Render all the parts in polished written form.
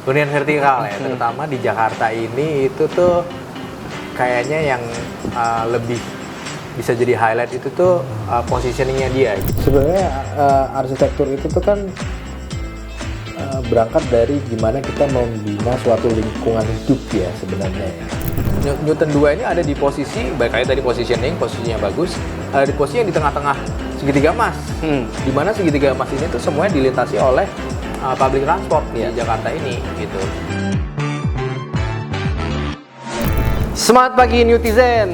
hunian vertikal ya, terutama di Jakarta ini itu tuh kayaknya yang lebih bisa jadi highlight itu tuh positioningnya dia. Sebenarnya arsitektur itu tuh kan berangkat dari gimana kita membina suatu lingkungan hidup ya sebenarnya ya. Newton 2 ini ada di posisi, baik kayak tadi positioning, posisinya bagus, ada di posisi yang di tengah-tengah segitiga emas. Di mana segitiga emas ini tuh semuanya dilintasi oleh public transport di Jakarta ini gitu. Semangat pagi Newtizen.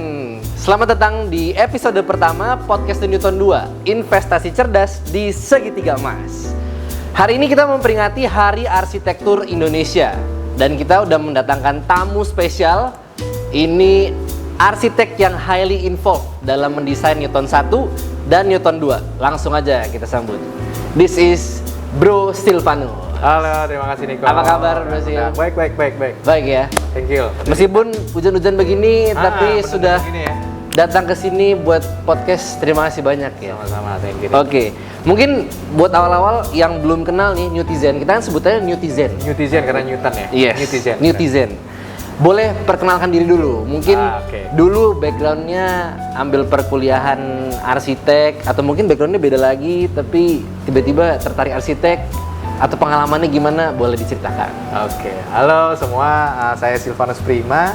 Selamat datang di episode pertama podcast Newton 2, Investasi Cerdas di Segitiga Emas. Hari ini kita memperingati Hari Arsitektur Indonesia dan kita udah mendatangkan tamu spesial. Ini arsitek yang highly involved dalam mendesain Newton 1 dan Newton 2. Langsung aja kita sambut. This is Bro Silvano. Halo, terima kasih Niko. Apa kabar Bro Sil? Baik. Baik ya. Thank you. Meskipun hujan-hujan begini, tapi sudah begini ya. datang ke sini buat podcast. Terima kasih banyak ya. Sama-sama, thank you. Oke, mungkin buat awal-awal yang belum kenal nih Newtizen, kita kan sebutannya Newtizen. Newtizen karena Newton ya? Yes, Newtizen. Boleh perkenalkan diri dulu. Mungkin dulu backgroundnya ambil perkuliahan arsitek, atau mungkin backgroundnya beda lagi, tapi tiba-tiba tertarik arsitek, atau pengalamannya gimana, boleh diceritakan. Oke, halo semua, saya Silvanus Prima.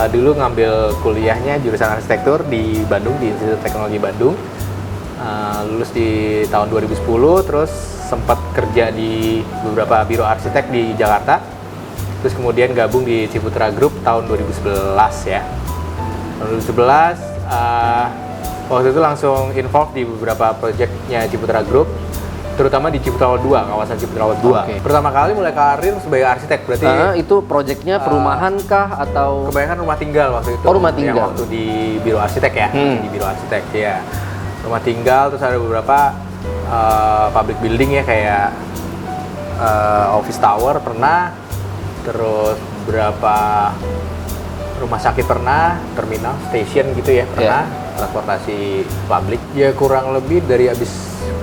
Dulu ngambil kuliahnya jurusan arsitektur di Bandung, di Institut Teknologi Bandung. Lulus di tahun 2010, terus sempat kerja di beberapa biro arsitek di Jakarta. Terus kemudian gabung di Ciputra Group tahun 2011 ya. Tahun 2011, waktu itu langsung involved di beberapa proyeknya Ciputra Group, terutama di Ciputra World 2, kawasan Ciputra World 2. Okay. Pertama kali mulai karir sebagai arsitek, berarti itu proyeknya perumahan kah atau? Kebanyakan rumah tinggal waktu itu. Oh, rumah tinggal. Yang waktu di biro arsitek ya, di biro arsitek ya. Rumah tinggal, terus ada beberapa public building ya, kayak office tower pernah, terus beberapa rumah sakit pernah, terminal, station gitu ya pernah, transportasi publik. Ya kurang lebih dari habis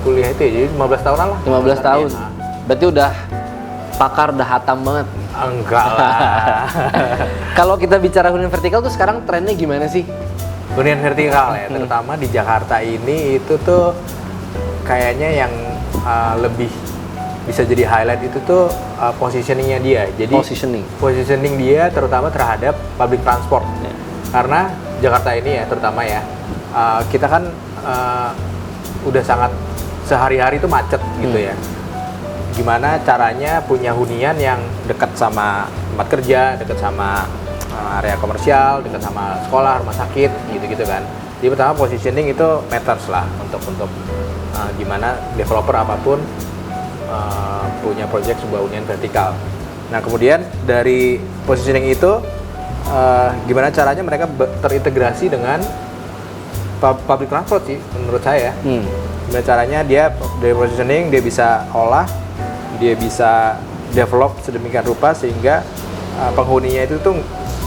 kuliah itu ya, jadi 15 tahunan lah. 15 tahun. Ya. Berarti udah pakar, udah hatam banget. Enggak lah. Kalau kita bicara hunian vertikal tuh sekarang trennya gimana sih? Hunian vertikal ya, terutama di Jakarta ini itu tuh kayaknya yang lebih bisa jadi highlight itu tuh positioningnya dia. Jadi positioning dia terutama terhadap public transport. Karena Jakarta ini ya terutama ya, kita kan udah sangat sehari-hari itu macet gitu ya. Gimana caranya punya hunian yang dekat sama tempat kerja, dekat sama area komersial, dekat sama sekolah, rumah sakit, gitu-gitu kan. Jadi pertama positioning itu matters lah untuk gimana developer apapun punya proyek sebuah hunian vertikal. Nah kemudian dari positioning itu gimana caranya mereka terintegrasi dengan public transport sih menurut saya. Gimana caranya dia dari positioning dia bisa olah, dia bisa develop sedemikian rupa sehingga penghuninya itu tuh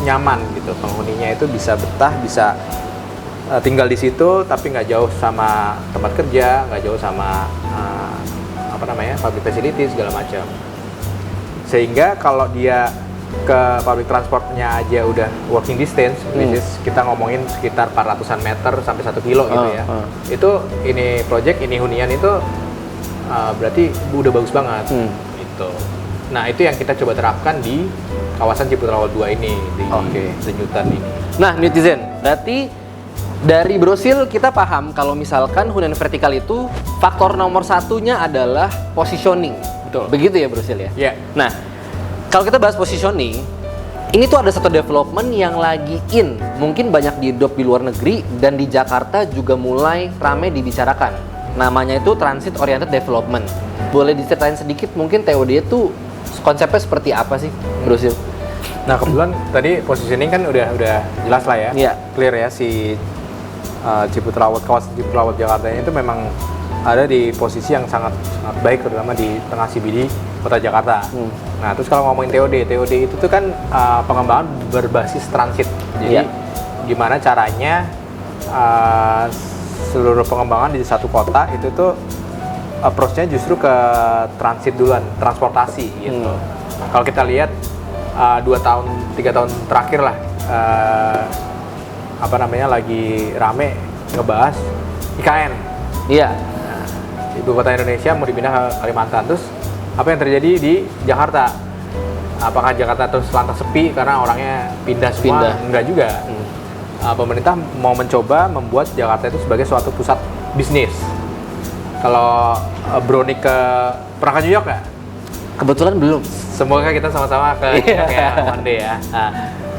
nyaman gitu. Penghuninya itu bisa betah, bisa tinggal di situ tapi nggak jauh sama tempat kerja, nggak jauh sama public facility segala macam. Sehingga kalau dia ke public transportnya aja udah walking distance, which is kita ngomongin sekitar 400-an meter sampai 1 kilo gitu ya. Itu ini project, ini hunian itu berarti udah bagus banget gitu. Nah, itu yang kita coba terapkan di kawasan Ciputra World 2 ini, di The Newton ini. Nah, Newtizen, berarti dari Brosil kita paham kalau misalkan hunian vertikal itu faktor nomor satunya adalah positioning. Betul. Begitu ya Brosil ya? Iya. Nah, kalau kita bahas positioning, ini tuh ada satu development yang lagi in. Mungkin banyak diadopt di luar negeri dan di Jakarta juga mulai ramai dibicarakan. Namanya itu Transit Oriented Development. Boleh diceritain sedikit mungkin TOD itu konsepnya seperti apa sih Brosil? Nah, kebetulan tadi positioning kan udah jelas lah ya. Iya. Clear ya si Ciputra World, kawasan Ciputra World Jakarta itu memang ada di posisi yang sangat baik, terutama di tengah CBD Kota Jakarta. Nah, terus kalau ngomongin TOD itu tuh kan pengembangan berbasis transit. Jadi gimana caranya seluruh pengembangan di satu kota itu tuh approach-nya justru ke transit duluan, transportasi gitu. kalau kita lihat 2 tahun 3 tahun terakhir lah lagi rame ngebahas IKN. Iya. Nah, ibu kota Indonesia mau dipindah ke Kalimantan, terus apa yang terjadi di Jakarta? Apakah Jakarta terus lantas sepi karena orangnya pindah semua? Enggak juga. Pemerintah mau mencoba membuat Jakarta itu sebagai suatu pusat bisnis. Kalau Brownie pernah ke New York nggak? Kebetulan belum. Semoga kita sama-sama ke New York ya one day ya. Nah,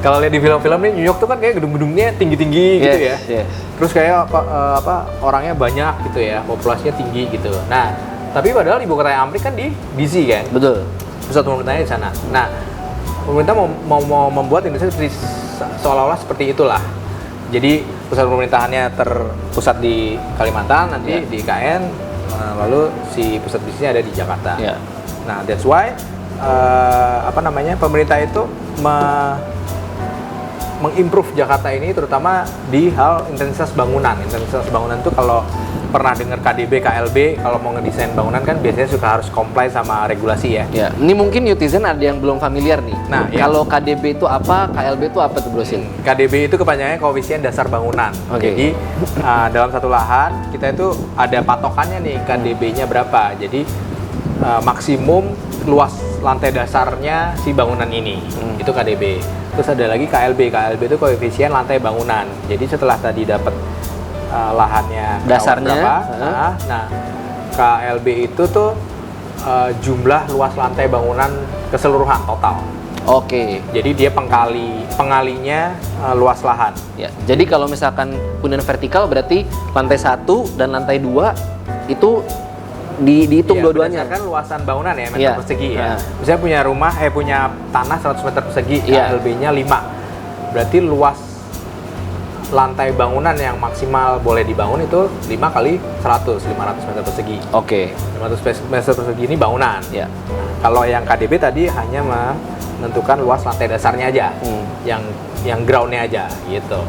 kalau lihat di film-film nih New York tuh kan kayak gedung-gedungnya tinggi-tinggi gitu ya. Terus kayak orangnya banyak gitu ya, populasinya tinggi gitu. Nah, tapi padahal ibu kota Amerika kan di DC kan. Betul. Pusat pemerintahnya di sana. Nah, pemerintah mau membuat Indonesia seolah-olah seperti itulah. Jadi pusat pemerintahannya terpusat di Kalimantan, nanti di IKN, lalu si pusat bisnisnya ada di Jakarta. Nah, that's why pemerintah itu mengimprove Jakarta ini terutama di hal intensitas bangunan. Intensitas bangunan itu kalau pernah dengar KDB, KLB, kalau mau ngedesain bangunan kan biasanya suka harus comply sama regulasi ya. Ya, ini mungkin netizen ada yang belum familiar nih. Nah, kalau KDB itu apa, KLB itu apa tuh Bro Sin? KDB itu kepanjangannya koefisien dasar bangunan. Jadi dalam satu lahan kita itu ada patokannya nih KDB-nya berapa. Jadi maksimum luas lantai dasarnya si bangunan ini itu KDB. Terus ada lagi KLB. KLB itu koefisien lantai bangunan. Jadi setelah tadi dapat lahannya dasarnya berapa, nah KLB itu tuh jumlah luas lantai bangunan keseluruhan total. Jadi dia pengalinya luas lahan. Ya. Jadi kalau misalkan hunian vertikal berarti lantai 1 dan lantai 2 itu dihitung dua-duanya. Berdasarkan luasan bangunan ya, meter persegi ya. Misalnya punya tanah 100 meter persegi, KLB-nya 5. Berarti luas lantai bangunan yang maksimal boleh dibangun itu 5 kali 100, 500 meter persegi. 500 meter persegi ini bangunan. Nah, kalau yang KDB tadi hanya menentukan luas lantai dasarnya aja, yang groundnya aja gitu.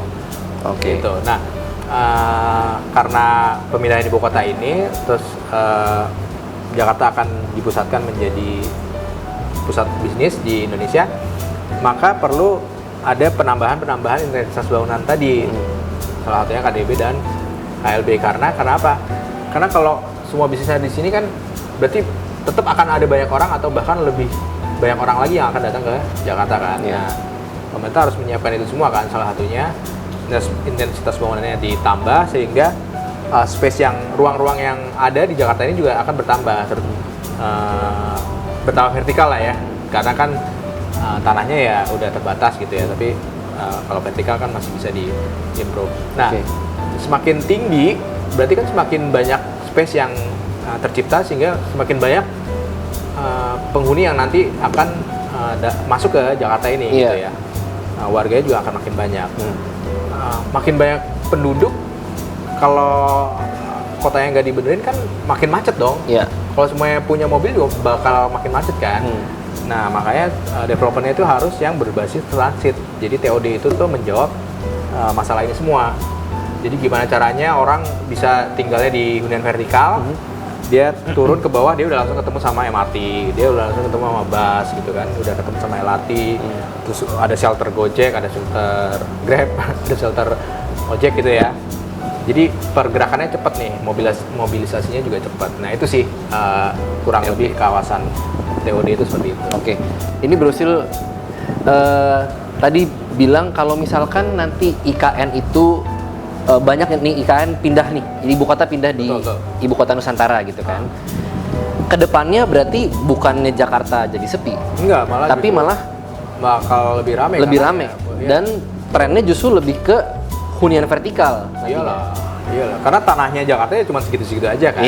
Gitu. Nah, karena pemindahan ibu kota ini, terus Jakarta akan dipusatkan menjadi pusat bisnis di Indonesia, maka perlu ada penambahan intensitas bangunan tadi, salah satunya KDB dan KLB. Karena apa? Karena kalau semua bisnisnya di sini kan berarti tetap akan ada banyak orang atau bahkan lebih banyak orang lagi yang akan datang ke Jakarta kan. Nah, pemerintah harus menyiapkan itu semua kan, salah satunya intensitas bangunannya ditambah sehingga ruang-ruang yang ada di Jakarta ini juga akan bertambah vertikal lah ya, karena kan tanahnya ya udah terbatas gitu ya, tapi kalau vertikal kan masih bisa di-improve. Nah, semakin tinggi berarti kan semakin banyak space yang tercipta, sehingga semakin banyak penghuni yang nanti akan masuk ke Jakarta ini gitu ya. Warganya juga akan makin banyak. Makin banyak penduduk, kalau kotanya nggak dibenerin kan makin macet dong. Kalau semuanya punya mobil juga bakal makin macet kan. Nah, makanya developernya itu harus yang berbasis transit. Jadi TOD itu tuh menjawab masalah ini semua. Jadi gimana caranya orang bisa tinggalnya di hunian vertikal, dia turun ke bawah, dia udah langsung ketemu sama MRT, dia udah langsung ketemu sama bus gitu kan, udah ketemu sama LRT, terus ada shelter Gojek, ada shelter Grab, ada shelter ojek gitu ya. Jadi pergerakannya cepat nih, mobilisasinya juga cepat. Nah itu sih kurang lebih kawasan TOD itu seperti itu. Ini Bro Sil tadi bilang kalau misalkan nanti IKN itu banyak nih IKN pindah nih, ibu kota pindah di ibu kota Nusantara gitu kan. Kedepannya berarti bukannya Jakarta jadi sepi, enggak, tapi malah bakal lebih ramai. Dan trennya justru lebih ke hunian vertikal. Iyalah. Karena tanahnya Jakarta ya cuma segitu-segitu aja kan.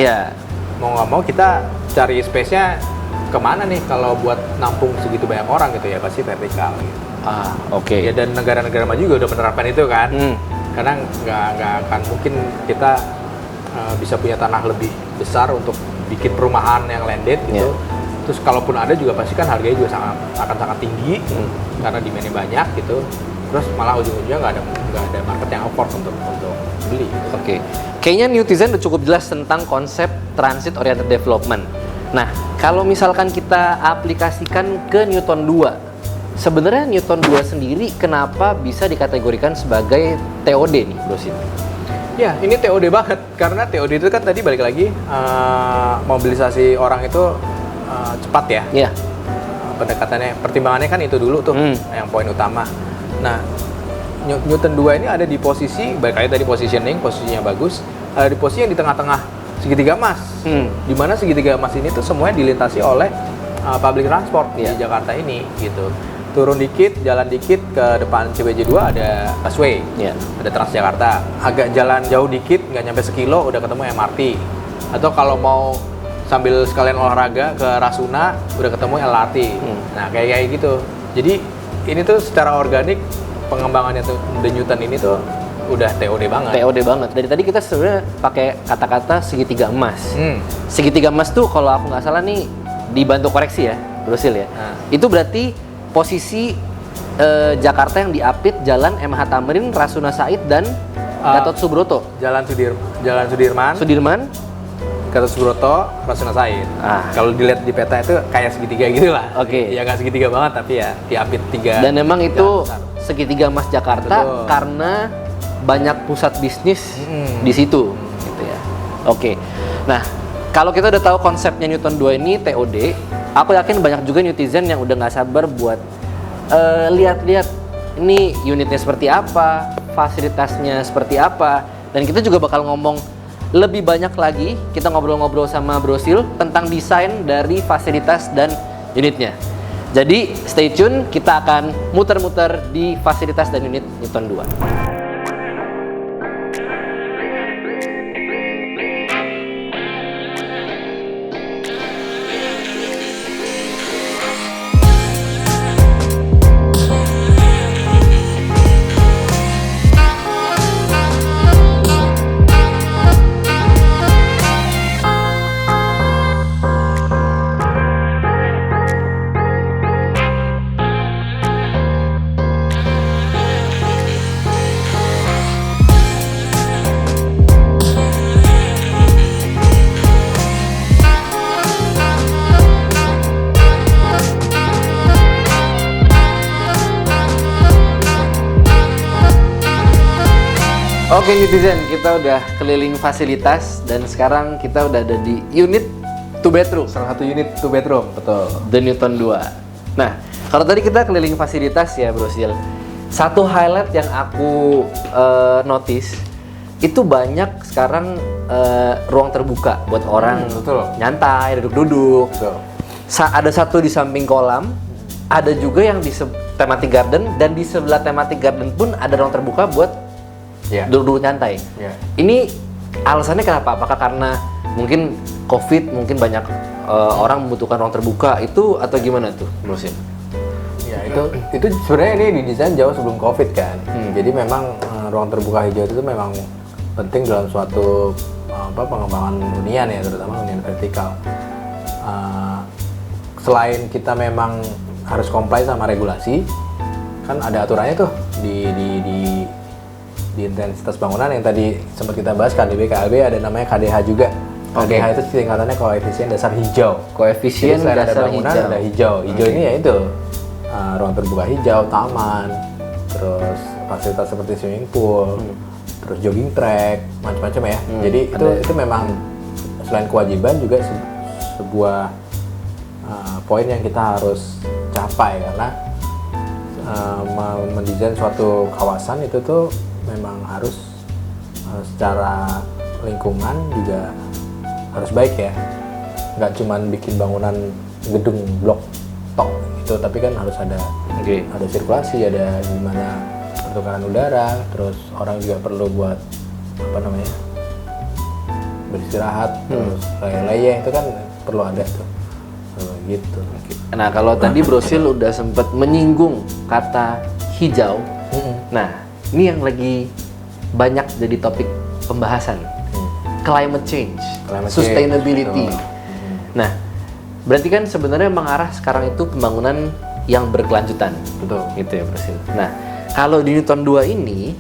Mau nggak mau kita cari space-nya kemana nih kalau buat nampung segitu banyak orang gitu ya, pasti vertikal gitu. Ya, dan negara-negara maju juga udah menerapkan itu kan. Karena nggak akan mungkin kita bisa punya tanah lebih besar untuk bikin perumahan yang landed gitu. Terus kalaupun ada juga pasti kan harganya juga akan sangat tinggi karena demand-nya banyak gitu. Terus malah ujung-ujungnya nggak ada market yang afford untuk beli. Kayaknya netizen udah cukup jelas tentang konsep transit oriented development. Nah, Kalau misalkan kita aplikasikan ke Newton 2, sebenarnya Newton 2 sendiri kenapa bisa dikategorikan sebagai TOD nih, Bro Sil? Ya, ini TOD banget. Karena TOD itu kan tadi balik lagi, mobilisasi orang itu cepat ya. Iya. Pendekatannya, pertimbangannya kan itu dulu tuh, yang poin utama. Nah, Newton 2 ini ada di posisi, balik lagi tadi positioning, posisinya bagus, ada di posisi yang di tengah-tengah segitiga emas. Di mana segitiga emas ini tuh semuanya dilintasi oleh public transport di Jakarta ini, gitu. Turun dikit, jalan dikit ke depan CBJ 2 ada busway, ada Transjakarta. Agak jalan jauh dikit, nggak nyampe sekilo udah ketemu MRT. Atau kalau mau sambil sekalian olahraga ke Rasuna udah ketemu LRT. Nah kayak gitu. Jadi ini tuh secara organik pengembangannya tuh The Newton ini tuh udah TOD banget. TOD banget. Dari tadi kita sebenarnya pakai kata-kata segitiga emas. Segitiga emas tuh kalau aku nggak salah nih, dibantu koreksi ya, Bro Sil ya. Itu berarti posisi Jakarta yang diapit Jalan MH Tamrin, Rasuna Said, dan Gatot Subroto. Jalan Sudirman, Gatot Subroto, Rasuna Said. Kalau dilihat di peta itu kayak segitiga gitu lah. Oke. Ya nggak segitiga banget tapi ya diapit 3. Dan memang itu segitiga emas Jakarta karena banyak pusat bisnis di situ, gitu ya. Oke. Nah, kalau kita udah tahu konsepnya Newton 2 ini TOD, aku yakin banyak juga netizen yang udah nggak sabar buat lihat-lihat ini unitnya seperti apa, fasilitasnya seperti apa, dan kita juga bakal ngomong lebih banyak lagi. Kita ngobrol-ngobrol sama Bro Sil tentang desain dari fasilitas dan unitnya. Jadi stay tune, kita akan muter-muter di fasilitas dan unit Newton 2. Oke netizen, kita udah keliling fasilitas dan sekarang kita udah ada di unit 2 bedroom. Salah satu unit 2 bedroom, betul. The Newton 2. Nah, kalau tadi kita keliling fasilitas ya Bro Sil, satu highlight yang aku notice itu banyak sekarang ruang terbuka buat orang nyantai, duduk-duduk. Ada satu di samping kolam, ada juga yang di thematic garden, dan di sebelah thematic garden pun ada ruang terbuka buat duduk-duduk nyantai. Ini alasannya kenapa? Apakah karena mungkin COVID, mungkin banyak orang membutuhkan ruang terbuka itu, atau gimana tuh, Bro Sil? Ya itu sebenarnya ini didesain jauh sebelum COVID kan. Jadi memang ruang terbuka hijau itu memang penting dalam suatu pengembangan hunian ya, terutama hunian vertikal. Selain kita memang harus comply sama regulasi, kan ada aturannya tuh di intensitas bangunan yang tadi sempat kita bahas, KDB, KLB, ada namanya KDH juga. KDH itu singkatannya koefisien dasar hijau. Koefisien dasar ada bangunan, hijau. Ada hijau. Hijau ini ya itu ruang terbuka hijau, taman, terus fasilitas seperti swimming pool, terus jogging track, macam-macam ya. Jadi itu memang selain kewajiban juga sebuah poin yang kita harus capai, karena mendesain suatu kawasan itu tuh memang harus secara lingkungan juga harus baik ya, nggak cuman bikin bangunan gedung blok tok gitu, tapi kan harus ada sirkulasi, ada gimana pertukaran udara, terus orang juga perlu buat beristirahat, terus leyeh itu kan perlu ada tuh gitu. Nah kalau tadi Bro Sil udah sempat menyinggung kata hijau, nah ini yang lagi banyak jadi topik pembahasan, climate change, sustainability. Nah, berarti kan sebenarnya mengarah sekarang itu pembangunan yang berkelanjutan. Betul. Gitu ya Bro Sil. Nah, kalau di Newton 2 ini,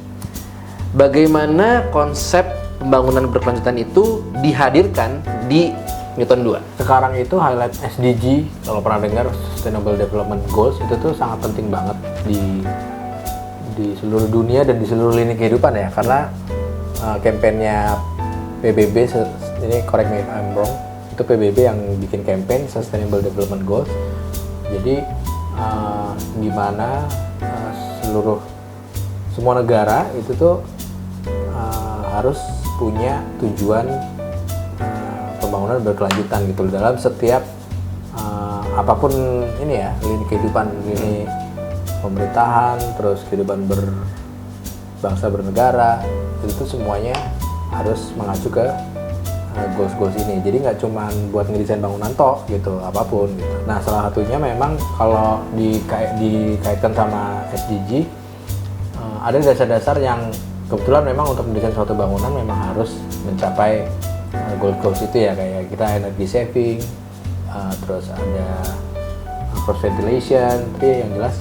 bagaimana konsep pembangunan berkelanjutan itu dihadirkan di Newton 2. Sekarang itu highlight SDG, kalau pernah dengar Sustainable Development Goals, itu tuh sangat penting banget di seluruh dunia dan di seluruh lini kehidupan ya, karena kampanyenya PBB, ini correct me if I'm wrong, itu PBB yang bikin campaign Sustainable Development Goals. Jadi gimana semua negara itu tuh harus punya tujuan pembangunan berkelanjutan gitu dalam setiap apapun ini ya, lini kehidupan, lini pemerintahan, terus kehidupan berbangsa bernegara, itu semuanya harus mengacu ke goals ini. Jadi nggak cuma buat ngedesain bangunan toh gitu, apapun gitu. Nah, salah satunya memang kalau dikaitkan sama SDG, ada dasar-dasar yang kebetulan memang untuk mendesain suatu bangunan memang harus mencapai goals itu ya, kayak kita energy saving, terus ada cross ventilation. Tapi yang jelas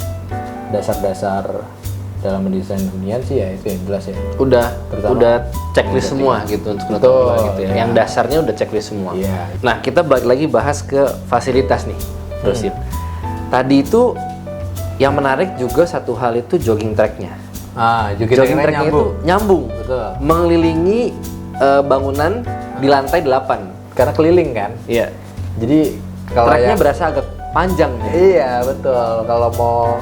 dasar-dasar dalam mendesain hunian sih ya itu yang jelas ya. Udah checklist semua gitu untuk Newton 2 gitu ya. Yang dasarnya udah checklist semua. Iya. Nah, kita balik lagi bahas ke fasilitas nih, Bro Sil. Tadi itu yang menarik juga satu hal itu jogging track-nya. Jogging track-nya itu nyambung. Betul. Mengelilingi bangunan di lantai 8. Karena keliling kan. Iya. Jadi kalau track-nya berasa agak panjang ya. Iya, betul. Kalau mau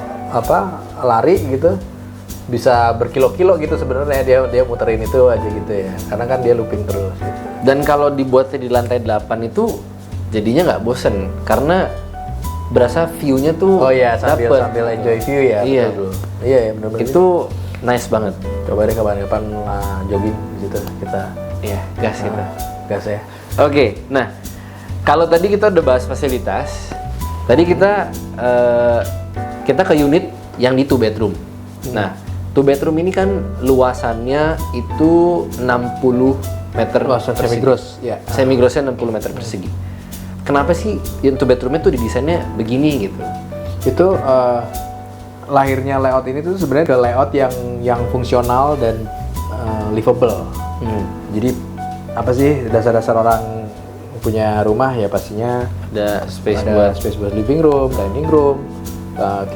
lari gitu bisa berkilo-kilo gitu sebenarnya, dia muterin itu aja gitu ya. Karena kan dia looping terus gitu. Dan kalau dibuatnya di lantai 8 itu jadinya nggak bosen karena berasa view-nya tuh sambil enjoy view ya. Iya. Betul. Iya, benar-benar. Itu nice banget. Coba deh kapan-kapan jogging gitu kita. Iya, gas gitu. Gas ya. Oke, nah kalau tadi kita udah bahas fasilitas, tadi kita ke unit yang di 2 bedroom. Nah, 2 bedroom ini kan luasannya itu 60 meter Luasan persegi. semi-gross, ya. Semi-grossnya 60 meter persegi. Kenapa sih yang 2 bedroomnya tuh didesainnya begini gitu? Itu lahirnya layout ini tuh sebenarnya layout yang fungsional dan livable. Jadi apa sih dasar-dasar orang punya rumah ya, pastinya Ada space buat living room, dining room,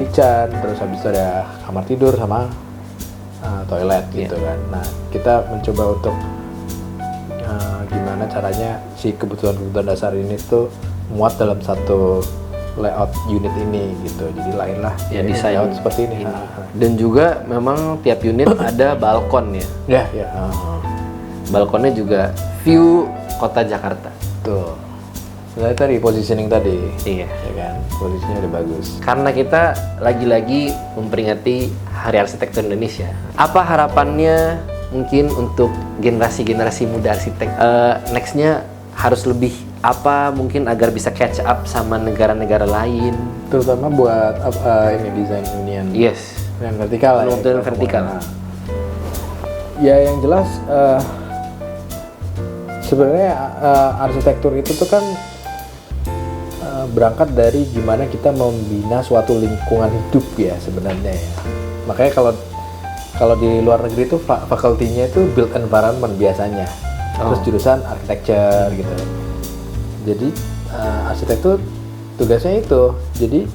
kitchen, terus habis itu ada kamar tidur sama toilet gitu kan. Nah, kita mencoba untuk gimana caranya si kebutuhan-kebutuhan dasar ini tuh muat dalam satu layout unit ini gitu. Jadi lahirlah ya desain layout seperti ini. Dan juga memang tiap unit ada balkon ya. Ya. Balkonnya juga view kota Jakarta. Tuh. Nah, tadi positioning tadi. Iya. Ya kan, posisinya udah bagus. Karena kita lagi-lagi memperingati Hari Arsitektur Indonesia. Apa harapannya mungkin untuk generasi-generasi muda arsitek? Next-nya harus lebih apa mungkin agar bisa catch up sama negara-negara lain? Terutama buat ini desain hunian. Yes. Yang vertikal. Model vertikal. Ya yang jelas sebenarnya arsitektur itu tuh kan berangkat dari gimana kita membina suatu lingkungan hidup ya sebenarnya ya. Makanya kalau di luar negeri itu fakultinya itu built environment biasanya. Terus jurusan architecture gitu. Jadi arsitektur tugasnya itu jadi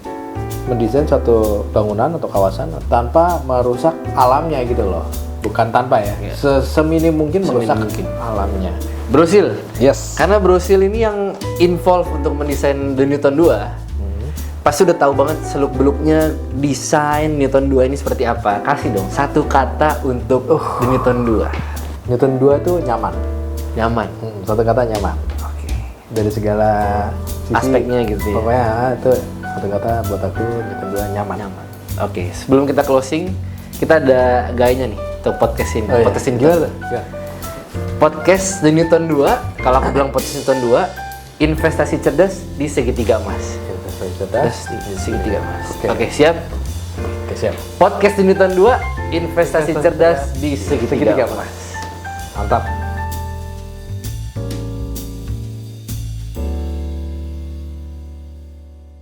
mendesain suatu bangunan atau kawasan tanpa merusak alamnya gitu loh. Bukan tanpa ya, seminim mungkin merusak alamnya. Bro Sil, Yes. karena Bro Sil ini yang involve untuk mendesain The Newton 2, pasti udah tahu banget seluk-beluknya desain Newton 2 ini seperti apa. Kasih dong satu kata untuk The Newton 2. Newton 2 tuh nyaman. Nyaman. Satu kata nyaman. Oke. Dari segala sisi, Aspeknya gitu ya. Pokoknya itu satu kata buat aku Newton 2 nyaman. Oke, sebelum kita closing, kita ada gayanya nih untuk podcast ini. Podcast ini gimana? Ya. Podcast The Newton 2, kalau aku bilang podcast Newton 2, investasi cerdas di segitiga emas. Investasi cerdas Di segitiga emas. Oke. Oke, siap? Oke, siap. Podcast The Newton 2, investasi cerdas di segitiga emas. Mantap.